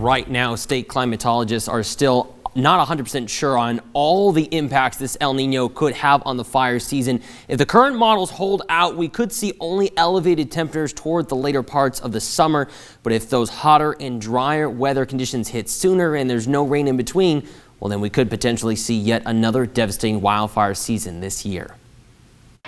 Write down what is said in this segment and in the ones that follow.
right now, state climatologists are still not 100% sure on all the impacts this El Nino could have on the fire season. If the current models hold out, we could see only elevated temperatures toward the later parts of the summer. But if those hotter and drier weather conditions hit sooner and there's no rain in between, well, then we could potentially see yet another devastating wildfire season this year.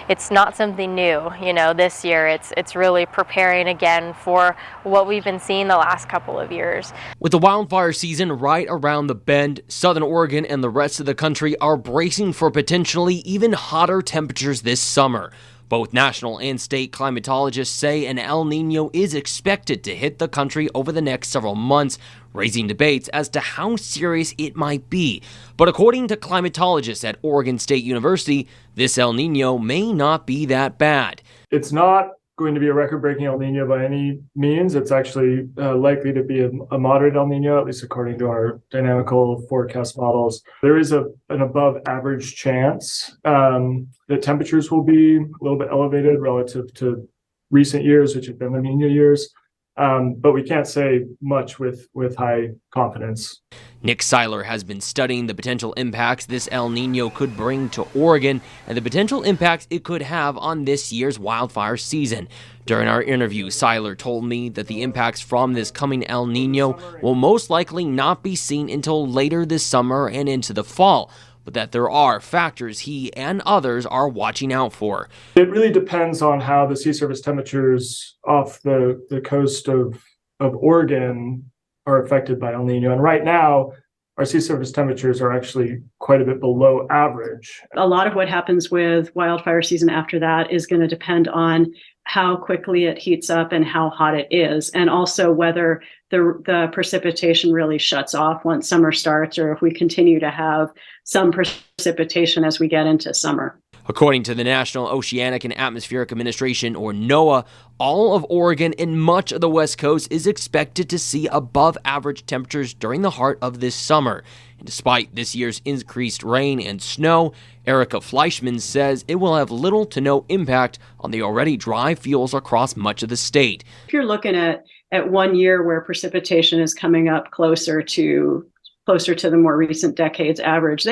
It's not something new, this year it's really preparing again for what we've been seeing the last couple of years. With the wildfire season right around the bend, Southern Oregon and the rest of the country are bracing for potentially even hotter temperatures this summer. Both national and state climatologists say an El Nino is expected to hit the country over the next several months, raising debates as to how serious it might be. But according to climatologists at Oregon State University, this El Nino may not be that bad. It's not going to be a record-breaking El Nino by any means. It's actually likely to be a moderate El Nino, at least according to our dynamical forecast models. There is an above-average chance that temperatures will be a little bit elevated relative to recent years, which have been the Nino years. But we can't say much with high confidence. Nick Seiler has been studying the potential impacts this El Nino could bring to Oregon and the potential impacts it could have on this year's wildfire season. During our interview, Seiler told me that the impacts from this coming El Nino will most likely not be seen until later this summer and into the fall, but that there are factors he and others are watching out for. It really depends on how the sea surface temperatures off the coast of Oregon are affected by El Nino. And right now, our sea surface temperatures are actually quite a bit below average. A lot of what happens with wildfire season after that is going to depend on how quickly it heats up and how hot it is, and also whether the precipitation really shuts off once summer starts, or if we continue to have some precipitation as we get into summer. According to the National Oceanic and Atmospheric Administration, or NOAA, all of Oregon and much of the West Coast is expected to see above average temperatures during the heart of this summer. And despite this year's increased rain and snow, Erica Fleischman says it will have little to no impact on the already dry fields across much of the state. If you're looking at 1 year where precipitation is coming up closer to the more recent decades average,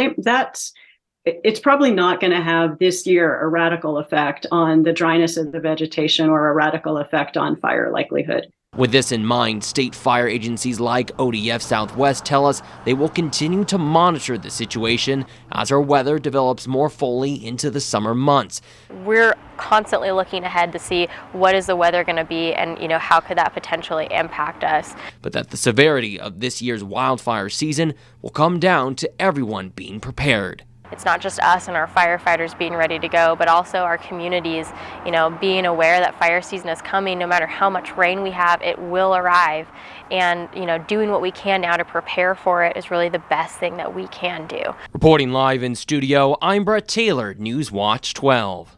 it's probably not going to have this year a radical effect on the dryness of the vegetation or a radical effect on fire likelihood. With this in mind, state fire agencies like ODF Southwest tell us they will continue to monitor the situation as our weather develops more fully into the summer months. We're constantly looking ahead to see what is the weather going to be and how could that potentially impact us. But that the severity of this year's wildfire season will come down to everyone being prepared. It's not just us and our firefighters being ready to go, but also our communities, being aware that fire season is coming. No matter how much rain we have, it will arrive. And, doing what we can now to prepare for it is really the best thing that we can do. Reporting live in studio, I'm Brett Taylor, NewsWatch 12.